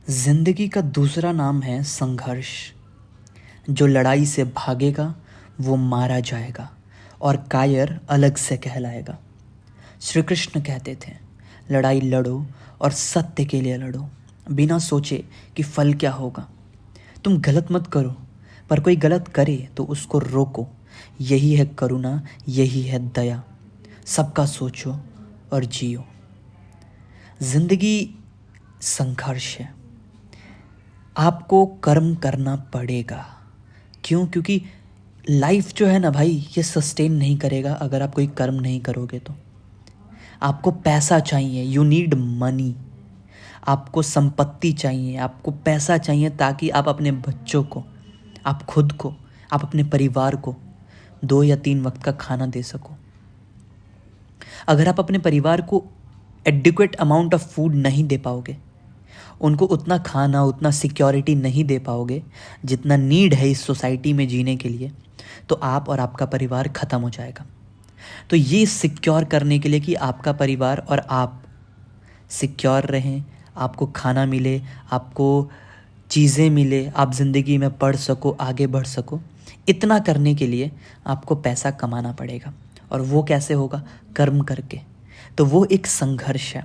जिंदगी का दूसरा नाम है संघर्ष। जो लड़ाई से भागेगा वो मारा जाएगा और कायर अलग से कहलाएगा। श्री कृष्ण कहते थे, लड़ाई लड़ो और सत्य के लिए लड़ो, बिना सोचे कि फल क्या होगा। तुम गलत मत करो, पर कोई गलत करे तो उसको रोको। यही है करुणा, यही है दया। सबका सोचो और जियो। जिंदगी संघर्ष है। आपको कर्म करना पड़ेगा। क्यों? क्योंकि लाइफ जो है ना भाई, ये सस्टेन नहीं करेगा अगर आप कोई कर्म नहीं करोगे तो। आपको पैसा चाहिए, यू नीड मनी। आपको संपत्ति चाहिए, आपको पैसा चाहिए ताकि आप अपने बच्चों को, आप खुद को, आप अपने परिवार को 2 या 3 वक्त का खाना दे सको। अगर आप अपने परिवार को एडिक्वेट अमाउंट ऑफ फूड नहीं दे पाओगे, उनको उतना खाना, उतना सिक्योरिटी नहीं दे पाओगे जितना नीड है इस सोसाइटी में जीने के लिए, तो आप और आपका परिवार ख़त्म हो जाएगा। तो ये सिक्योर करने के लिए कि आपका परिवार और आप सिक्योर रहें, आपको खाना मिले, आपको चीज़ें मिले, आप ज़िंदगी में पढ़ सको, आगे बढ़ सको, इतना करने के लिए आपको पैसा कमाना पड़ेगा। और वो कैसे होगा? कर्म करके। तो वो एक संघर्ष है।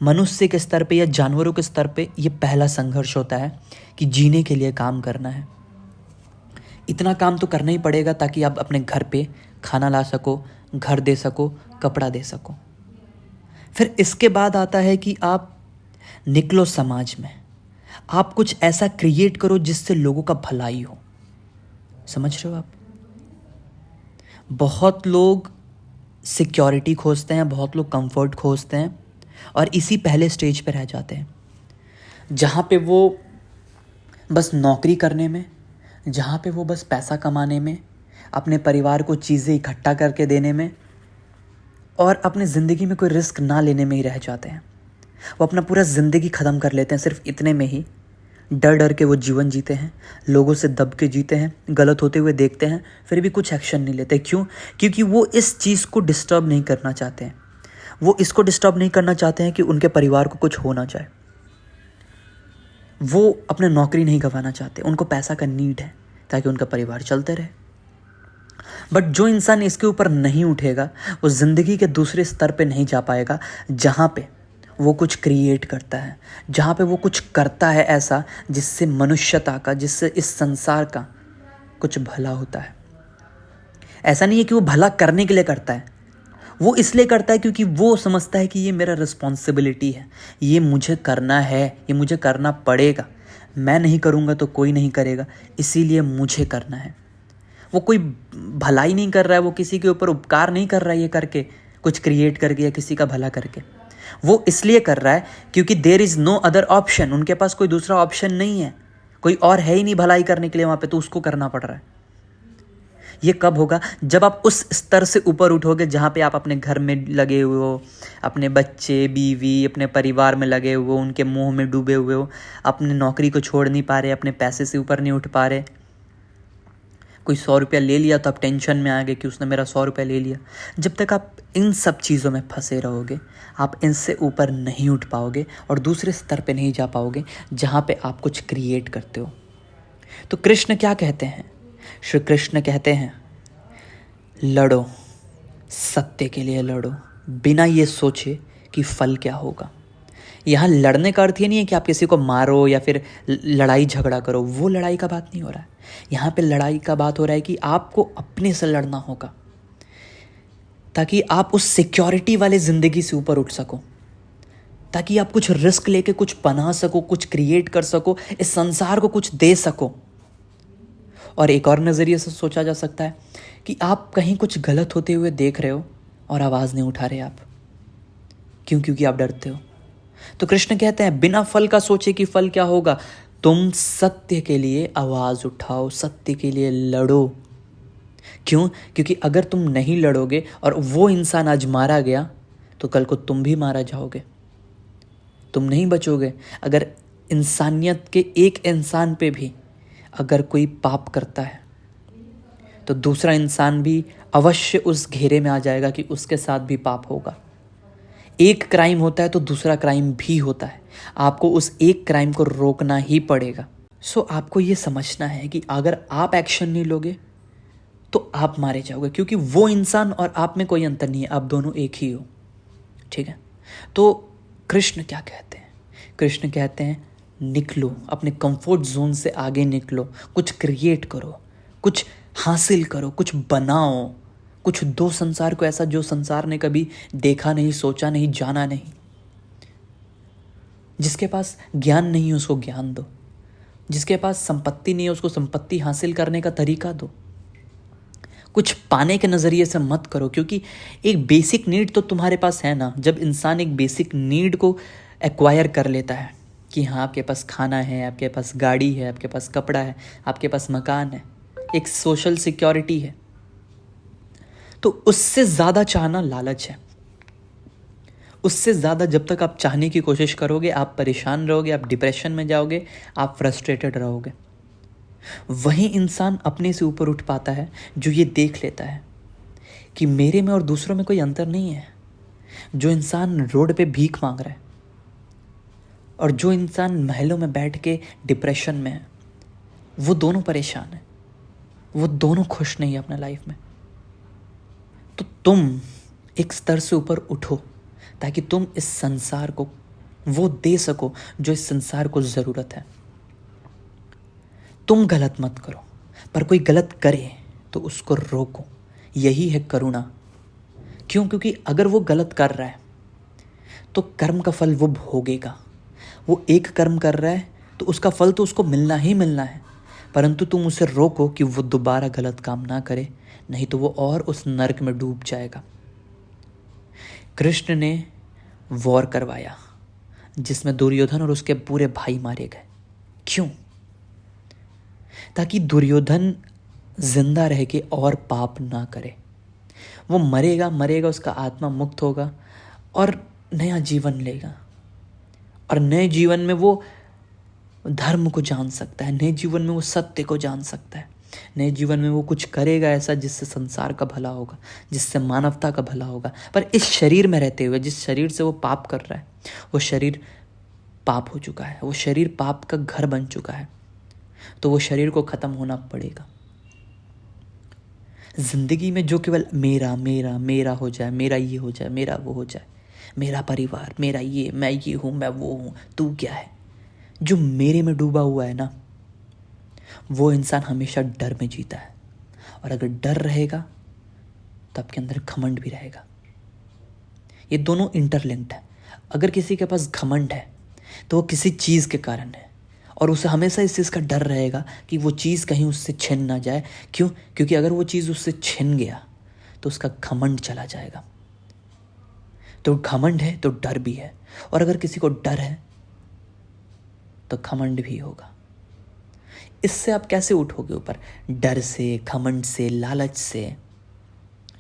मनुष्य के स्तर पे या जानवरों के स्तर पे ये पहला संघर्ष होता है कि जीने के लिए काम करना है। इतना काम तो करना ही पड़ेगा ताकि आप अपने घर पे खाना ला सको, घर दे सको, कपड़ा दे सको। फिर इसके बाद आता है कि आप निकलो समाज में, आप कुछ ऐसा क्रिएट करो जिससे लोगों का भलाई हो। समझ रहे हो आप? बहुत लोग सिक्योरिटी खोजते हैं, बहुत लोग कंफर्ट खोजते हैं और इसी पहले स्टेज पे रह जाते हैं, जहाँ पे वो बस नौकरी करने में, जहाँ पे वो बस पैसा कमाने में, अपने परिवार को चीज़ें इकट्ठा करके देने में और अपनी ज़िंदगी में कोई रिस्क ना लेने में ही रह जाते हैं। वो अपना पूरा ज़िंदगी ख़त्म कर लेते हैं सिर्फ इतने में ही। डर डर के वो जीवन जीते हैं, लोगों से दब के जीते हैं, गलत होते हुए देखते हैं, फिर भी कुछ एक्शन नहीं लेते। क्यों? क्योंकि वो इस चीज़ को डिस्टर्ब नहीं करना चाहते हैं। वो इसको डिस्टर्ब नहीं करना चाहते हैं कि उनके परिवार को कुछ हो ना जाए। वो अपने नौकरी नहीं गंवाना चाहते, उनको पैसा का नीड है ताकि उनका परिवार चलते रहे। बट जो इंसान इसके ऊपर नहीं उठेगा वो ज़िंदगी के दूसरे स्तर पे नहीं जा पाएगा, जहाँ पे वो कुछ क्रिएट करता है, जहाँ पे वो कुछ करता है ऐसा जिससे मनुष्यता का, जिससे इस संसार का कुछ भला होता है। ऐसा नहीं है कि वो भला करने के लिए करता है, वो इसलिए करता है क्योंकि वो समझता है कि ये मेरा रिस्पॉन्सिबिलिटी है, ये मुझे करना है, ये मुझे करना पड़ेगा। मैं नहीं करूँगा तो कोई नहीं करेगा, इसीलिए मुझे करना है। वो कोई भलाई नहीं कर रहा है, वो किसी के ऊपर उपकार नहीं कर रहा है ये करके, कुछ क्रिएट करके या किसी का भला करके। वो इसलिए कर रहा है क्योंकि there is no other option. उनके पास कोई दूसरा ऑप्शन नहीं है, कोई और है ही नहीं भलाई करने के लिए वहाँ पे, तो उसको करना पड़ रहा है। ये कब होगा? जब आप उस स्तर से ऊपर उठोगे जहाँ पे आप अपने घर में लगे हुए हो, अपने बच्चे, बीवी, अपने परिवार में लगे हुए हो, उनके मोह में डूबे हुए हो, अपनी नौकरी को छोड़ नहीं पा रहे, अपने पैसे से ऊपर नहीं उठ पा रहे। कोई 100 रुपया ले लिया तो आप टेंशन में आ गए कि उसने मेरा 100 रुपया ले लिया। जब तक आप इन सब चीज़ों में फंसे रहोगे, आप इनसे ऊपर नहीं उठ पाओगे और दूसरे स्तर पे नहीं जा पाओगे जहाँ पे आप कुछ क्रिएट करते हो। तो कृष्ण क्या कहते हैं? श्री कृष्ण कहते हैं, लड़ो, सत्य के लिए लड़ो, बिना ये सोचे कि फल क्या होगा। यहाँ लड़ने का अर्थ ये नहीं है कि आप किसी को मारो या फिर लड़ाई झगड़ा करो, वो लड़ाई का बात नहीं हो रहा है। यहाँ पे लड़ाई का बात हो रहा है कि आपको अपने से लड़ना होगा ताकि आप उस सिक्योरिटी वाले ज़िंदगी से ऊपर उठ सको, ताकि आप कुछ रिस्क लेके कुछ बना सको, कुछ क्रिएट कर सको, इस संसार को कुछ दे सको। और एक और नज़रिए से सोचा जा सकता है कि आप कहीं कुछ गलत होते हुए देख रहे हो और आवाज़ नहीं उठा रहे आप। क्यों? क्योंकि आप डरते हो। तो कृष्ण कहते हैं, बिना फल का सोचे कि फल क्या होगा, तुम सत्य के लिए आवाज़ उठाओ, सत्य के लिए लड़ो। क्यों? क्योंकि अगर तुम नहीं लड़ोगे और वो इंसान आज मारा गया तो कल को तुम भी मारा जाओगे, तुम नहीं बचोगे। अगर इंसानियत के एक इंसान पे भी अगर कोई पाप करता है तो दूसरा इंसान भी अवश्य उस घेरे में आ जाएगा कि उसके साथ भी पाप होगा। एक क्राइम होता है तो दूसरा क्राइम भी होता है, आपको उस एक क्राइम को रोकना ही पड़ेगा। सो आपको ये समझना है कि अगर आप एक्शन नहीं लोगे तो आप मारे जाओगे, क्योंकि वो इंसान और आप में कोई अंतर नहीं है, आप दोनों एक ही हो। ठीक है, तो कृष्ण क्या कहते हैं? कृष्ण कहते हैं निकलो, अपने कंफर्ट जोन से आगे निकलो, कुछ क्रिएट करो, कुछ हासिल करो, कुछ बनाओ, कुछ दो संसार को ऐसा जो संसार ने कभी देखा नहीं, सोचा नहीं, जाना नहीं। जिसके पास ज्ञान नहीं है उसको ज्ञान दो, जिसके पास संपत्ति नहीं है उसको संपत्ति हासिल करने का तरीका दो। कुछ पाने के नज़रिए से मत करो, क्योंकि एक बेसिक नीड तो तुम्हारे पास है ना। जब इंसान एक बेसिक नीड को एक्वायर कर लेता है कि हाँ आपके पास खाना है, आपके पास गाड़ी है, आपके पास कपड़ा है, आपके पास मकान है, एक सोशल सिक्योरिटी है, तो उससे ज़्यादा चाहना लालच है। उससे ज़्यादा जब तक आप चाहने की कोशिश करोगे आप परेशान रहोगे, आप डिप्रेशन में जाओगे, आप फ्रस्ट्रेटेड रहोगे। वही इंसान अपने से ऊपर उठ पाता है जो ये देख लेता है कि मेरे में और दूसरों में कोई अंतर नहीं है। जो इंसान रोड पे भीख मांग रहा है और जो इंसान महलों में बैठ के डिप्रेशन में है, वो दोनों परेशान हैं, वो दोनों खुश नहीं है अपने लाइफ में। तो तुम एक स्तर से ऊपर उठो ताकि तुम इस संसार को वो दे सको जो इस संसार को ज़रूरत है। तुम गलत मत करो, पर कोई गलत करे तो उसको रोको। यही है करुणा। क्यों? क्योंकि अगर वो गलत कर रहा है तो कर्म का फल वो भोगेगा। वो एक कर्म कर रहा है तो उसका फल तो उसको मिलना ही मिलना है, परंतु तुम उसे रोको कि वो दोबारा गलत काम ना करे, नहीं तो वो और उस नरक में डूब जाएगा। कृष्ण ने वॉर करवाया जिसमें दुर्योधन और उसके पूरे भाई मारे गए। क्यों? ताकि दुर्योधन जिंदा रह के और पाप ना करे। वो मरेगा, उसका आत्मा मुक्त होगा और नया जीवन लेगा, और नए जीवन में वो धर्म को जान सकता है, नए जीवन में वो सत्य को जान सकता है, नए जीवन में वो कुछ करेगा ऐसा जिससे संसार का भला होगा, जिससे मानवता का भला होगा। पर इस शरीर में रहते हुए, जिस शरीर से वो पाप कर रहा है, वो शरीर पाप हो चुका है, वो शरीर पाप का घर बन चुका है, तो वो शरीर को ख़त्म होना पड़ेगा। जिंदगी में जो केवल मेरा मेरा मेरा हो जाए, मेरा ये हो जाए, मेरा वो हो जाए, मेरा परिवार, मेरा ये, मैं ये हूँ, मैं वो हूँ, तू क्या है, जो मेरे में डूबा हुआ है ना, वो इंसान हमेशा डर में जीता है। और अगर डर रहेगा तो आपके अंदर घमंड भी रहेगा। ये दोनों इंटरलिंक्ड है। अगर किसी के पास घमंड है तो वो किसी चीज़ के कारण है, और उसे हमेशा इस चीज़ का डर रहेगा कि वो चीज़ कहीं उससे छिन ना जाए। क्यों? क्योंकि अगर वो चीज़ उससे छिन गया तो उसका घमंड चला जाएगा। तो घमंड है तो डर भी है, और अगर किसी को डर है तो घमंड भी होगा। इससे आप कैसे उठोगे ऊपर? डर से, घमंड से, लालच से।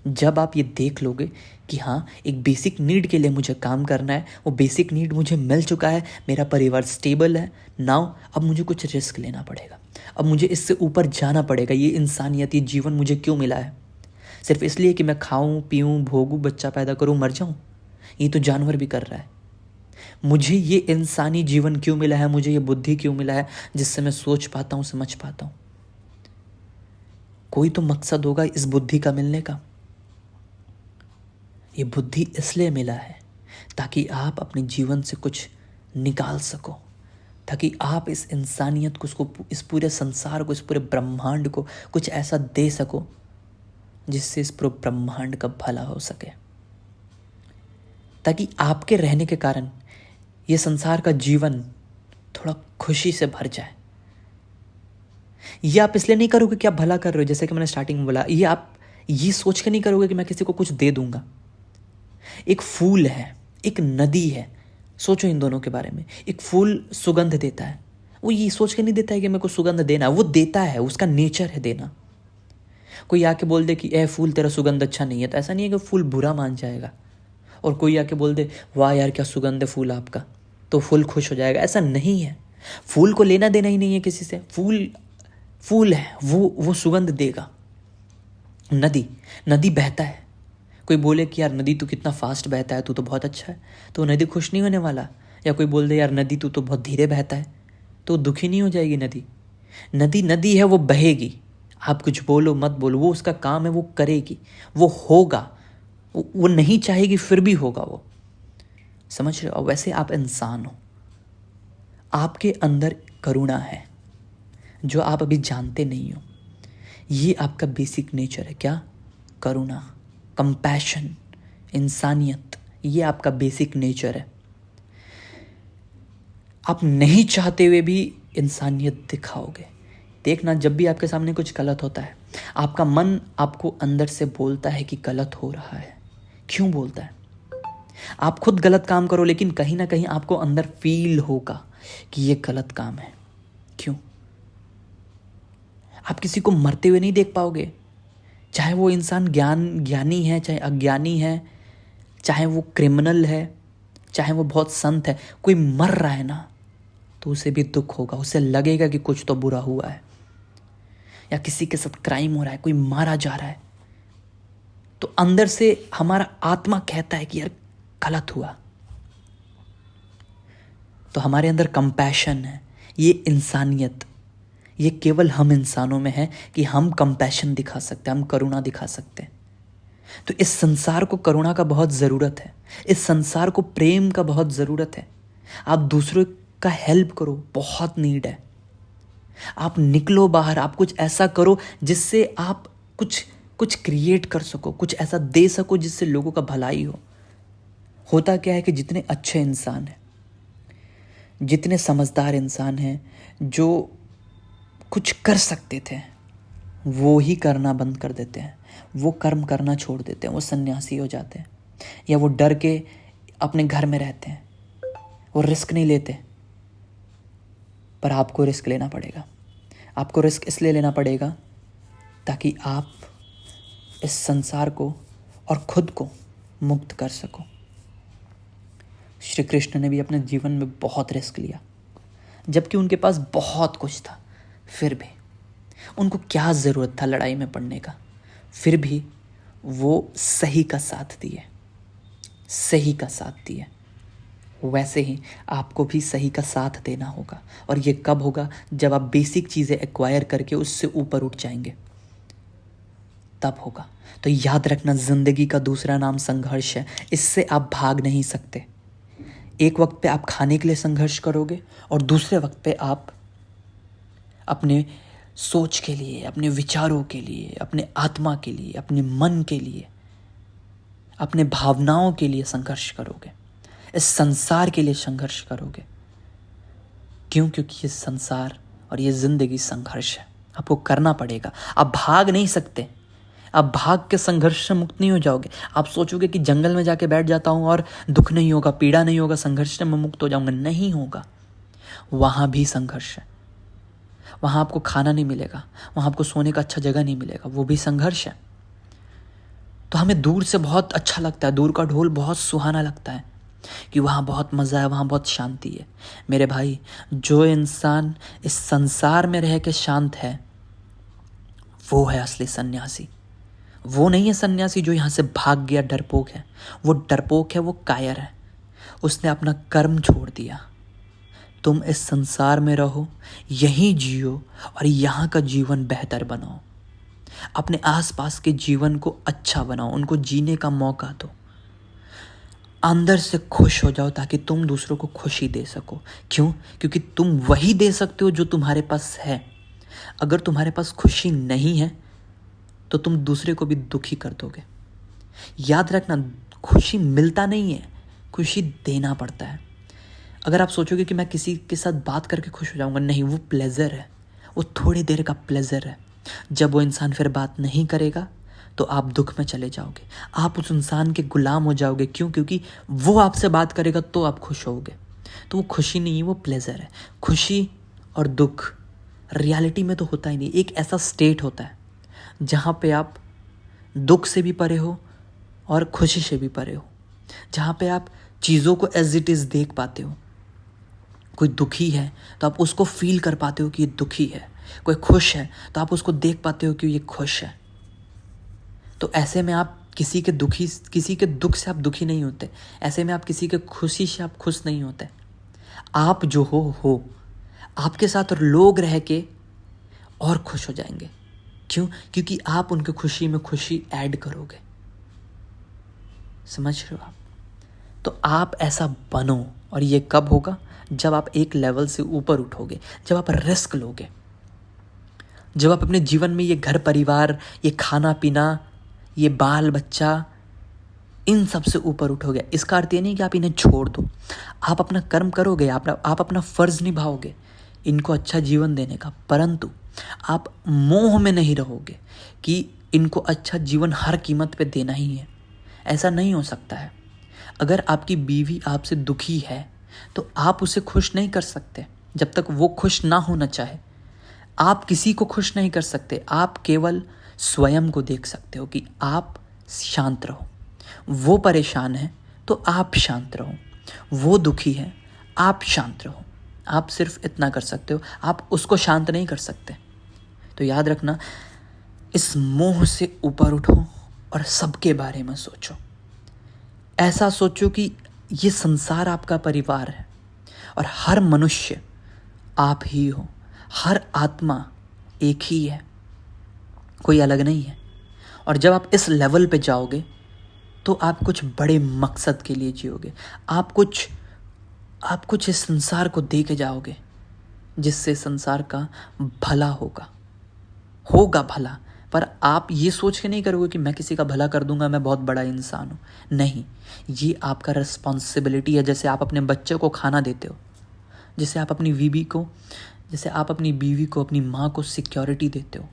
जब आप ये देख लोगे कि हाँ एक बेसिक नीड के लिए मुझे काम करना है, वो बेसिक नीड मुझे मिल चुका है, मेरा परिवार स्टेबल है, नाउ अब मुझे कुछ रिस्क लेना पड़ेगा, अब मुझे इससे ऊपर जाना पड़ेगा। ये इंसानियत, ये जीवन मुझे क्यों मिला है? सिर्फ इसलिए कि मैं खाऊं, पीऊं, भोगूं, बच्चा पैदा करूं, मर जाऊं? ये तो जानवर भी कर रहा है। मुझे ये इंसानी जीवन क्यों मिला है? मुझे ये बुद्धि क्यों मिला है जिससे मैं सोच पाता हूं, समझ पाता हूं? कोई तो मकसद होगा इस बुद्धि का मिलने का। ये बुद्धि इसलिए मिला है ताकि आप अपने जीवन से कुछ निकाल सको, ताकि आप इस इंसानियत को, उसको, इस पूरे संसार को, इस पूरे ब्रह्मांड को कुछ ऐसा दे सको जिससे इस पूरे ब्रह्मांड का भला हो सके, ताकि आपके रहने के कारण ये संसार का जीवन थोड़ा खुशी से भर जाए। ये आप इसलिए नहीं करोगे कि आप भला कर रहे हो, जैसे कि मैंने स्टार्टिंग में बोला, ये आप ये सोच के नहीं करोगे कि मैं किसी को कुछ दे दूंगा। एक फूल है, एक नदी है, सोचो इन दोनों के बारे में। एक फूल सुगंध देता है, वो ये सोच के नहीं देता है कि मेरे को सुगंध देना, वो देता है, उसका नेचर है देना। कोई आके बोल दे कि ए फूल तेरा सुगंध अच्छा नहीं है, तो ऐसा नहीं है कि फूल बुरा मान जाएगा। और कोई आके बोल दे वाह यार क्या सुगंध है फूल आपका, तो फूल खुश हो जाएगा, ऐसा नहीं है। फूल को लेना देना ही नहीं है किसी से। फूल है, वो सुगंध देगा। नदी बहता है, कोई बोले कि यार नदी तू कितना फास्ट बहता है, तू तो बहुत अच्छा है, तो नदी खुश नहीं होने वाला। या कोई बोल दे यार नदी तू तो बहुत धीरे बहता है, तो दुखी नहीं हो जाएगी नदी? नदी नदी है, वो बहेगी। आप कुछ बोलो मत बोलो, वो उसका काम है, वो करेगी, वो होगा। वो नहीं चाहेगी फिर भी होगा वो। समझ रहे हो? वैसे आप इंसान हो, आपके अंदर करुणा है जो आप अभी जानते नहीं हो। ये आपका बेसिक नेचर है। क्या? करुणा, कंपैशन, इंसानियत, ये आपका बेसिक नेचर है। आप नहीं चाहते हुए भी इंसानियत दिखाओगे। देखना, जब भी आपके सामने कुछ गलत होता है, आपका मन आपको अंदर से बोलता है कि गलत हो रहा है। क्यों बोलता है? आप खुद गलत काम करो, लेकिन कहीं ना कहीं आपको अंदर फील होगा कि ये गलत काम है। क्यों? आप किसी को मरते हुए नहीं देख पाओगे, चाहे वो इंसान ज्ञानी है, चाहे अज्ञानी है, चाहे वो क्रिमिनल है, चाहे वो बहुत संत है। कोई मर रहा है ना, तो उसे भी दुख होगा, उसे लगेगा कि कुछ तो बुरा हुआ है। या किसी के साथ क्राइम हो रहा है, कोई मारा जा रहा है, तो अंदर से हमारा आत्मा कहता है कि यार गलत हुआ। तो हमारे अंदर कंपैशन है, ये इंसानियत, ये केवल हम इंसानों में है कि हम कंपैशन दिखा सकते हैं, हम करुणा दिखा सकते हैं। तो इस संसार को करुणा का बहुत ज़रूरत है, इस संसार को प्रेम का बहुत ज़रूरत है। आप दूसरों का हेल्प करो, बहुत नीड है। आप निकलो बाहर, आप कुछ ऐसा करो जिससे आप कुछ क्रिएट कर सको, कुछ ऐसा दे सको जिससे लोगों का भलाई हो। होता क्या है कि जितने अच्छे इंसान हैं, जितने समझदार इंसान हैं, जो कुछ कर सकते थे, वो ही करना बंद कर देते हैं, वो कर्म करना छोड़ देते हैं, वो सन्यासी हो जाते हैं, या वो डर के अपने घर में रहते हैं, वो रिस्क नहीं लेते। पर आपको रिस्क लेना पड़ेगा। आपको रिस्क इसलिए लेना पड़ेगा ताकि आप इस संसार को और खुद को मुक्त कर सको। श्री कृष्ण ने भी अपने जीवन में बहुत रिस्क लिया, जबकि उनके पास बहुत कुछ था। फिर भी उनको क्या ज़रूरत था लड़ाई में पड़ने का? फिर भी वो सही का साथ दिए, सही का साथ दिए। वैसे ही आपको भी सही का साथ देना होगा। और ये कब होगा? जब आप बेसिक चीज़ें एक्वायर करके उससे ऊपर उठ जाएंगे, तब होगा। तो याद रखना, ज़िंदगी का दूसरा नाम संघर्ष है। इससे आप भाग नहीं सकते। एक वक्त पे आप खाने के लिए संघर्ष करोगे, और दूसरे वक्त पे आप अपने सोच के लिए, अपने विचारों के लिए, अपने आत्मा के लिए, अपने मन के लिए, अपने भावनाओं के लिए संघर्ष करोगे। इस संसार के लिए संघर्ष करोगे। क्यों? क्योंकि ये संसार और ये ज़िंदगी संघर्ष है, आपको करना पड़ेगा। आप भाग नहीं सकते। आप भाग के संघर्ष से मुक्त नहीं हो जाओगे। आप सोचोगे कि जंगल में जाके बैठ जाता हूँ और दुख नहीं होगा, पीड़ा नहीं होगा, संघर्ष से मैं मुक्त हो जाऊंगा। नहीं होगा। वहाँ भी संघर्ष है। वहाँ आपको खाना नहीं मिलेगा, वहाँ आपको सोने का अच्छा जगह नहीं मिलेगा, वो भी संघर्ष है। तो हमें दूर से बहुत अच्छा लगता है, दूर का ढोल बहुत सुहाना लगता है कि वहाँ बहुत मज़ा है, वहाँ बहुत शांति है। मेरे भाई, जो इंसान इस संसार में रह के शांत है, वो है असली सन्यासी। वो नहीं है सन्यासी जो यहाँ से भाग गया, डरपोक है। वो डरपोक है, वो कायर है, उसने अपना कर्म छोड़ दिया। तुम इस संसार में रहो, यहीं जियो और यहाँ का जीवन बेहतर बनाओ। अपने आसपास के जीवन को अच्छा बनाओ, उनको जीने का मौका दो। अंदर से खुश हो जाओ ताकि तुम दूसरों को खुशी दे सको। क्यों? क्योंकि तुम वही दे सकते हो जो तुम्हारे पास है। अगर तुम्हारे पास खुशी नहीं है तो तुम दूसरे को भी दुखी कर दोगे। याद रखना, खुशी मिलता नहीं है, खुशी देना पड़ता है। अगर आप सोचोगे कि मैं किसी के साथ बात करके खुश हो जाऊंगा, नहीं, वो प्लेजर है, वो थोड़ी देर का प्लेजर है। जब वो इंसान फिर बात नहीं करेगा तो आप दुख में चले जाओगे, आप उस इंसान के गुलाम हो जाओगे। क्यों? क्योंकि वो आपसे बात करेगा तो आप खुश होगे। तो वो खुशी नहीं है, वो प्लेजर है। खुशी और दुख रियलिटी में तो होता ही नहीं। एक ऐसा स्टेट होता है जहाँ पे आप दुख से भी परे हो और खुशी से भी परे हो, जहाँ पे आप चीज़ों को एज इट इज़ देख पाते हो। कोई दुखी है तो आप उसको फील कर पाते हो कि ये दुखी है, कोई खुश है तो आप उसको देख पाते हो कि ये खुश है। तो ऐसे में आप किसी के दुख से आप दुखी नहीं होते, ऐसे में आप किसी के खुशी से आप खुश नहीं होते। आप जो हो आपके साथ और लोग रह के और खुश हो जाएंगे। क्यों? क्योंकि आप उनके खुशी में खुशी ऐड करोगे। समझ रहे हो आप? तो आप ऐसा बनो। और ये कब होगा? जब आप एक लेवल से ऊपर उठोगे, जब आप रिस्क लोगे, जब आप अपने जीवन में ये घर परिवार, ये खाना पीना, ये बाल बच्चा, इन सब से ऊपर उठोगे। इसका अर्थ ये नहीं कि आप इन्हें छोड़ दो। आप अपना कर्म करोगे, आप अपना फर्ज निभाओगे इनको अच्छा जीवन देने का, परंतु आप मोह में नहीं रहोगे कि इनको अच्छा जीवन हर कीमत पे देना ही है। ऐसा नहीं हो सकता है। अगर आपकी बीवी आपसे दुखी है तो आप उसे खुश नहीं कर सकते जब तक वो खुश ना होना चाहे। आप किसी को खुश नहीं कर सकते। आप केवल स्वयं को देख सकते हो कि आप शांत रहो। वो परेशान है तो आप शांत रहो। वो दुखी है, आप शांत रहो। आप सिर्फ इतना कर सकते हो, आप उसको शांत नहीं कर सकते। तो याद रखना, इस मोह से ऊपर उठो और सबके बारे में सोचो। ऐसा सोचो कि ये संसार आपका परिवार है और हर मनुष्य आप ही हो। हर आत्मा एक ही है, कोई अलग नहीं है। और जब आप इस लेवल पे जाओगे तो आप कुछ बड़े मकसद के लिए जियोगे। आप कुछ इस संसार को दे के जाओगे जिससे संसार का भला होगा भला। पर आप ये सोच के नहीं करोगे कि मैं किसी का भला कर दूंगा, मैं बहुत बड़ा इंसान हूँ। नहीं, ये आपका रिस्पॉन्सिबिलिटी है। जैसे आप अपने बच्चे को खाना देते हो, जैसे आप अपनी बीवी को, अपनी माँ को सिक्योरिटी देते हो,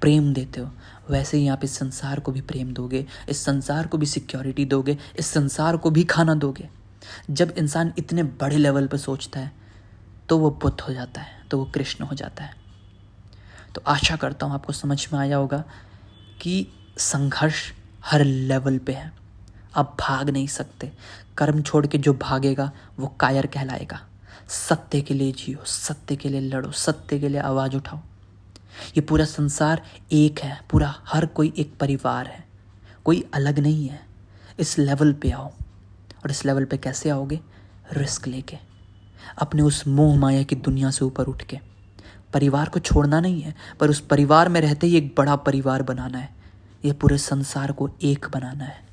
प्रेम देते हो, वैसे ही आप इस संसार को भी प्रेम दोगे, इस संसार को भी सिक्योरिटी दोगे, इस संसार को भी खाना दोगे। जब इंसान इतने बड़े लेवल पर सोचता है तो वो बुद्ध हो जाता है, तो वो कृष्ण हो जाता है। तो आशा करता हूँ आपको समझ में आया होगा कि संघर्ष हर लेवल पे है। आप भाग नहीं सकते। कर्म छोड़ के जो भागेगा वो कायर कहलाएगा। सत्य के लिए जियो, सत्य के लिए लड़ो, सत्य के लिए आवाज़ उठाओ। ये पूरा संसार एक है, पूरा हर कोई एक परिवार है, कोई अलग नहीं है। इस लेवल पे आओ। और इस लेवल पे कैसे आओगे? रिस्क लेके, अपने उस मोह माया की दुनिया से ऊपर उठ के। परिवार को छोड़ना नहीं है, पर उस परिवार में रहते ही एक बड़ा परिवार बनाना है। ये पूरे संसार को एक बनाना है।